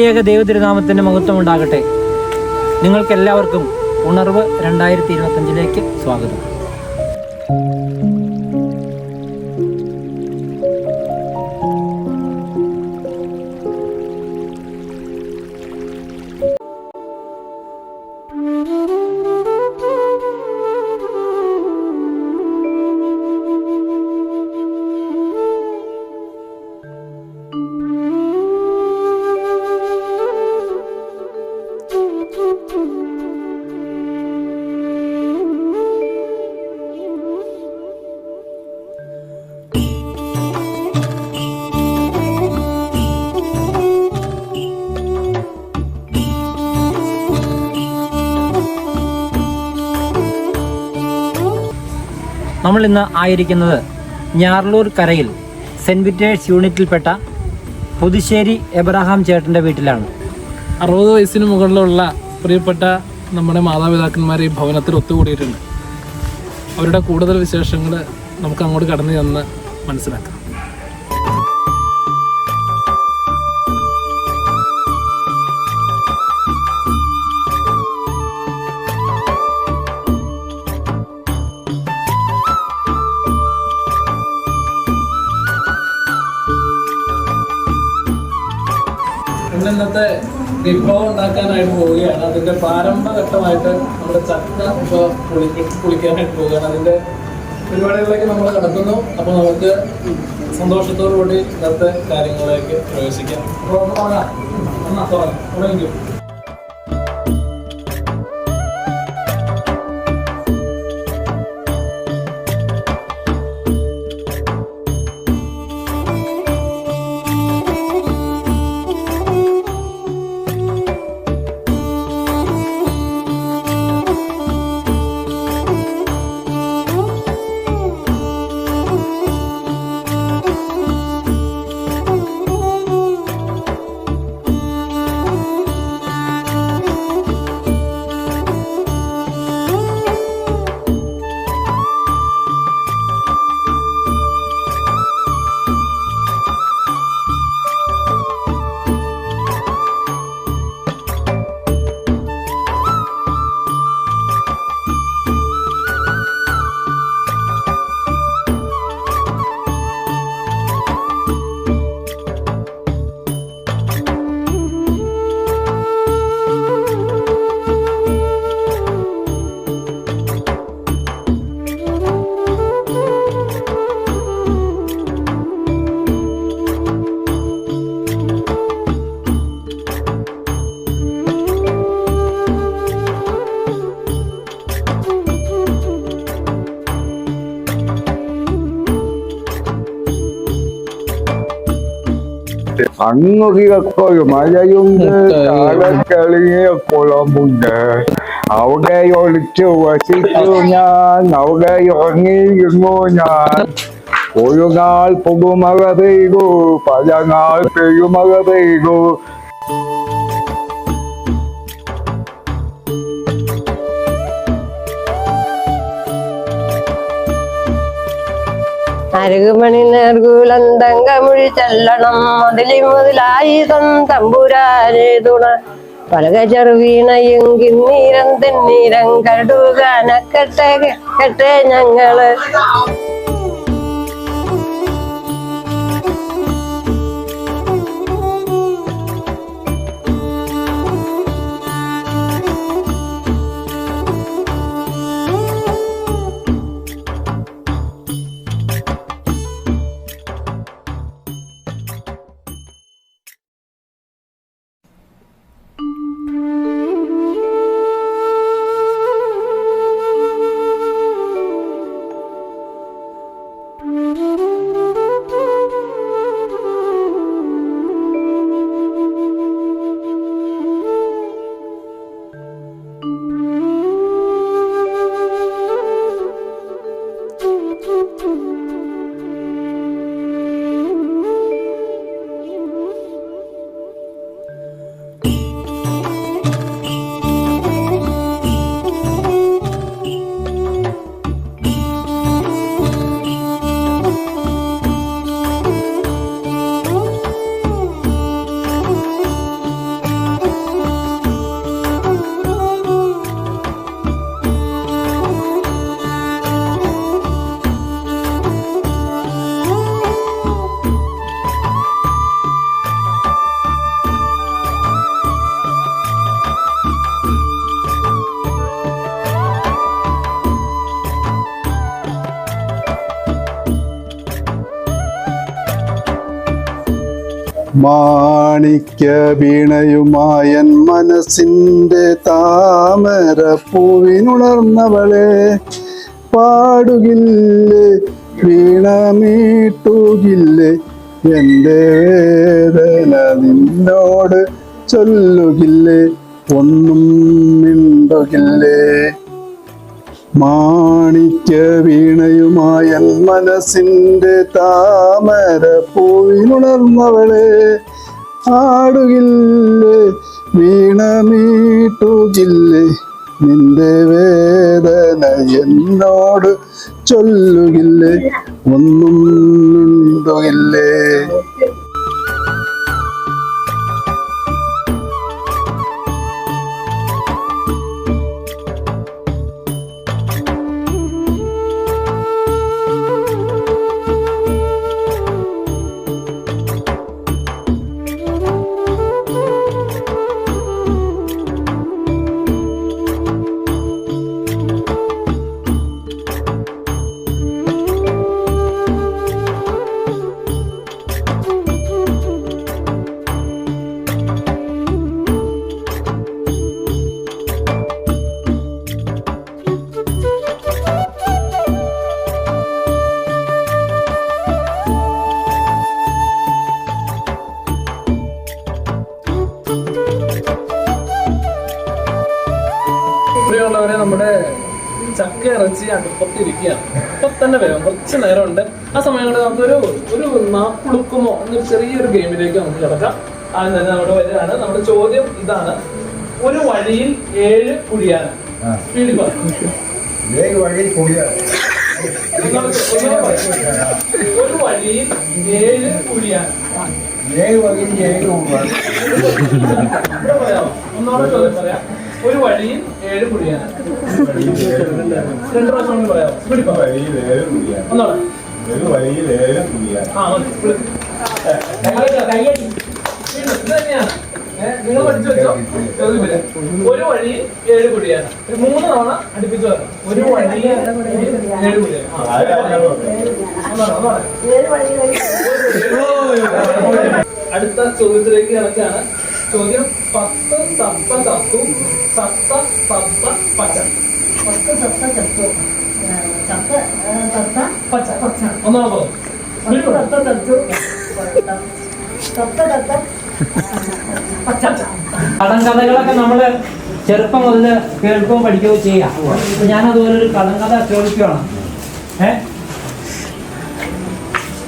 ഏക ദൈവതിരുനാമത്തിൻ്റെ മഹത്വം ഉണ്ടാകട്ടെ. നിങ്ങൾക്കെല്ലാവർക്കും ഉണർവ് 2025 സ്വാഗതം. നമ്മൾ ഇന്ന് ആയിരിക്കുന്നത് ഞാർലൂർ കരയിൽ സെൻറ്റ് പീറ്റേഴ്സ് യൂണിറ്റിൽപ്പെട്ട പുതുശ്ശേരി എബ്രഹാം ചേട്ടൻ്റെ വീട്ടിലാണ്. 60 വയസ്സിന് മുകളിലുള്ള പ്രിയപ്പെട്ട നമ്മുടെ മാതാപിതാക്കന്മാർ ഈ ഭവനത്തിൽ ഒത്തുകൂടിയിട്ടുണ്ട്. അവരുടെ കൂടുതൽ വിശേഷങ്ങൾ നമുക്ക് അങ്ങോട്ട് കടന്നു ചെന്ന് മനസ്സിലാക്കാം. ഇന്നത്തെ വിഭവം ഉണ്ടാക്കാനായിട്ട് പോവുകയാണ്. അതിൻ്റെ പ്രാരംഭഘട്ടമായിട്ട് നമ്മുടെ ചക്ക ഇപ്പോൾ പൊളിക്കാനായിട്ട് പോവുകയാണ്. അതിൻ്റെ പരിപാടികളിലേക്ക് നമ്മൾ കടക്കുന്നു. അപ്പോൾ നമുക്ക് സന്തോഷത്തോടു കൂടി ഇന്നത്തെ കാര്യങ്ങളിലേക്ക് പ്രവേശിക്കാം. അപ്പോൾ തുടങ്ങിക്കും. അങ്ങൊക്കെ മഴയുണ്ട്, കാലക്കളിയെ കുളമുണ്ട്. അവിടെ ഒളിച്ചു വസിച്ചു ഞാൻ, അവിടെ ഉറങ്ങിയിരുന്നു ഞാൻ. ഒരു നാൾ പുതുമഴ പെയ്തു, പല നാൾ പെരുമഴ പെയ്തു. അരുകുമണി നേർകൂലന്തങ്കമൊഴി ചെല്ലണം മുതലി മുതലായുധം തമ്പുരാനെ തുണ പലക ചെറുവീണയും കിന്നീരം തെന്നീരം കടുകാനക്കട്ടെ കെട്ടെ ഞങ്ങള്. മാണിക്യ വീണയുമായൻ മനസ്സിൻ്റെ താമര പൂവിനുണർന്നവളെ പാടുകില്ലേ വീണമീട്ടുകില്ലേ എൻ്റെ വേദന നിന്നോട് ചൊല്ലുകില്ലേ ഒന്നും മിണ്ടുകില്ലേ മാണിക്യ വീണയുമായൻ മനസ്സിൻ്റെ താമര പൂവിനുണർന്നവളെ ആടുകില്ലേ വീണമീട്ടുകില്ലേ നിന്റെ വേദന എന്നോട് ചൊല്ലുകില്ലേ ഒന്നും മിണ്ടുകില്ലേ. പ്രിയമുള്ളവരെ, നമ്മുടെ ചക്ക ഇറച്ചി അടുപ്പത്തിരിക്കുകയാണ്. ഇപ്പൊ തന്നെ വേണം, കുറച്ച് നേരമുണ്ട്. ആ സമയം കൊണ്ട് നമുക്കൊരു നാപ്പുളുക്കുമോ എന്നൊരു ചെറിയൊരു ഗെയിമിലേക്ക് നമുക്ക് കിടക്കാം. ആദ്യം തന്നെ നമ്മുടെ വരികയാണ്. നമ്മുടെ ചോദ്യം ഇതാണ്: ഒരു വഴിയിൽ 7 കുഴിയാണ്. സ്പീഡിൽ പറയും. ഒരു വഴിയിൽ 7 കുഴിയാണ്. പറയാമോ? ഒന്നോടെ ചോദ്യം പറയാം. ഒരു വഴിയിൽ 7 കുഴിയാണ്. 2 പ്രാവശ്യം കൊണ്ട് പറയാമോ? ഒന്നോടെ. ഇത് തന്നെയാണ്. നിങ്ങൾ പഠിച്ചു വെച്ചോ. ചോദ്യം വരാം. ഒരു വഴിയിൽ 7 കുഴിയാണ്. 3 തവണ അടുപ്പിച്ചു വരാം. ഒരു വഴിയിൽ 7 കുഴിയാണ്. അടുത്ത ചോദ്യത്തിലേക്ക് കിടക്കുകയാണ്. ചോദ്യം: 10 തത്ത തത്തു സത്ത തത്ത പച്ച. 10 തത്ത തത്തു തത്ത പച്ച. ഒന്നാമത് പറഞ്ഞു. കടങ്കഥകളൊക്കെ നമ്മള് ചെറുപ്പം മുതൽ കേൾക്കുകയും പഠിക്കുകയും ചെയ്യാം. അപ്പൊ ഞാൻ അതുപോലെ ഒരു കടങ്കഥ ചോദിക്കുകയാണ്.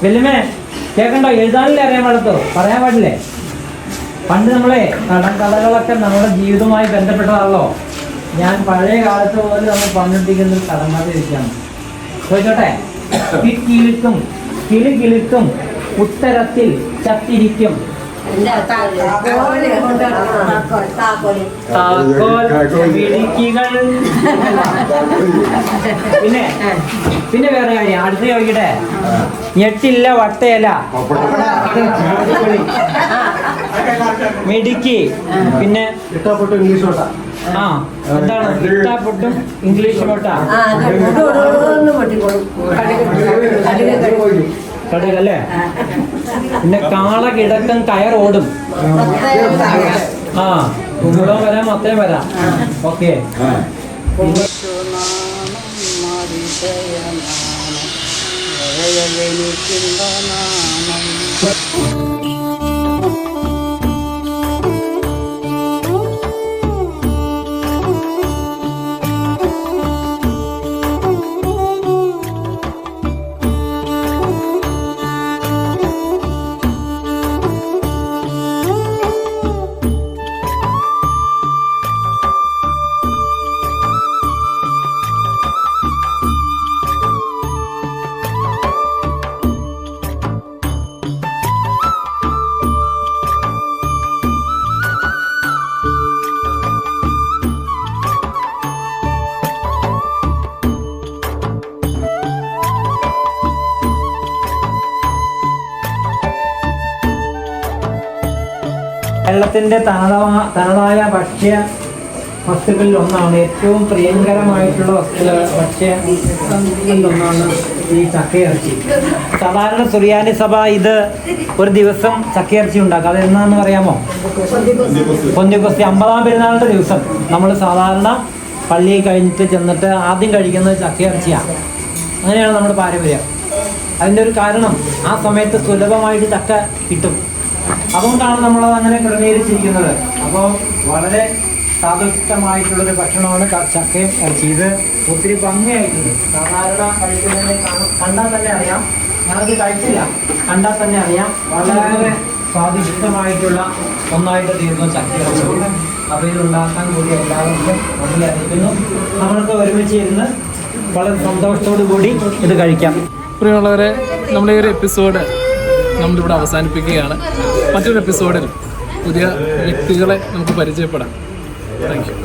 വല്യമ്മേ കേൾക്കണ്ടോ? എഴുതാനില്ലേ? അറിയാൻ പാടത്തോ? പറയാൻ പാടില്ലേ? പണ്ട് നമ്മളെ കടങ്കഥകളൊക്കെ നമ്മുടെ ജീവിതവുമായി ബന്ധപ്പെട്ടതാണല്ലോ. ഞാൻ പഴയ കാലത്ത് പോലെ നമ്മൾ പറഞ്ഞിരിക്കുന്ന ഒരു കടങ്കഥ ഇരിക്കുകയാണ്. ചോദിച്ചോട്ടെ. കിളിക്കും കിളി കിളിക്കും ഉത്തരത്തിൽ ചത്തിരിക്കും. പിന്നെ വേറെ കാര്യം അടുത്ത ചോദിക്കട്ടെ. ഞെട്ടില്ല വട്ടയല്ല മിടുക്കി. പിന്നെ എന്താണ്? ഇട്ടാപ്പൊട്ടും ഇംഗ്ലീഷ് നോട്ടാ കടകല്ലേ. പിന്നെ കാള കിടക്കും കയറോടും. കുമ്പളം വരാം, മത്തേ വരാം. ഓക്കെ. കേരളത്തിൻ്റെ തനതായ ഭക്ഷ്യ വസ്തുക്കളിൽ ഒന്നാണ്, ഏറ്റവും പ്രിയങ്കരമായിട്ടുള്ള ഭക്ഷ്യങ്ങളിലൊന്നാണ് ഈ ചക്കയിറച്ചി. സാധാരണ സുറിയാനി സഭ ഇത് ഒരു ദിവസം ചക്കയിറച്ചി ഉണ്ടാക്കുക. അത് എന്നാന്ന് പറയാമോ? പൊന്തിക്കോസ്തി 50-ാം പെരുന്നാളിൻ്റെ ദിവസം നമ്മൾ സാധാരണ പള്ളിയിൽ കഴിഞ്ഞിട്ട് ചെന്നിട്ട് ആദ്യം കഴിക്കുന്നത് ചക്കയിറച്ചിയാണ്. അങ്ങനെയാണ് നമ്മുടെ പാരമ്പര്യം. അതിൻ്റെ ഒരു കാരണം ആ സമയത്ത് സുലഭമായിട്ട് ചക്ക കിട്ടും. അതുകൊണ്ടാണ് നമ്മളത് അങ്ങനെ ക്രമീകരിച്ചിരിക്കുന്നത്. അപ്പോൾ വളരെ സ്വാദിഷ്ടമായിട്ടുള്ളൊരു ഭക്ഷണമാണ് ചക്കയും ഇറച്ചി. ഇത് ഒത്തിരി ഭംഗിയായിട്ടുണ്ട്. സാധാരണ കഴിക്കുന്നതിനെ കണ്ടാൽ തന്നെ അറിയാം, ഞാനത് കഴിച്ചില്ല, കണ്ടാൽ തന്നെ അറിയാം വളരെ സ്വാദിഷ്ടമായിട്ടുള്ള ഒന്നായിട്ട് തീർന്നു ചക്കയിറച്ചി. അപ്പോൾ ഇതുണ്ടാക്കാൻ കൂടി എല്ലാവർക്കും നന്ദി അറിയിക്കുന്നു. നമ്മൾക്ക് ഒരുമിച്ച് ഇരുന്ന് വളരെ സന്തോഷത്തോടു കൂടി ഇത് കഴിക്കാം. പ്രിയമുള്ളവരെ, നമ്മുടെ ഈ ഒരു എപ്പിസോഡ് നമ്മളിവിടെ അവസാനിപ്പിക്കുകയാണ്. മറ്റൊരു എപ്പിസോഡിൽ പുതിയ വ്യക്തികളെ നമുക്ക് പരിചയപ്പെടാം. Thank you.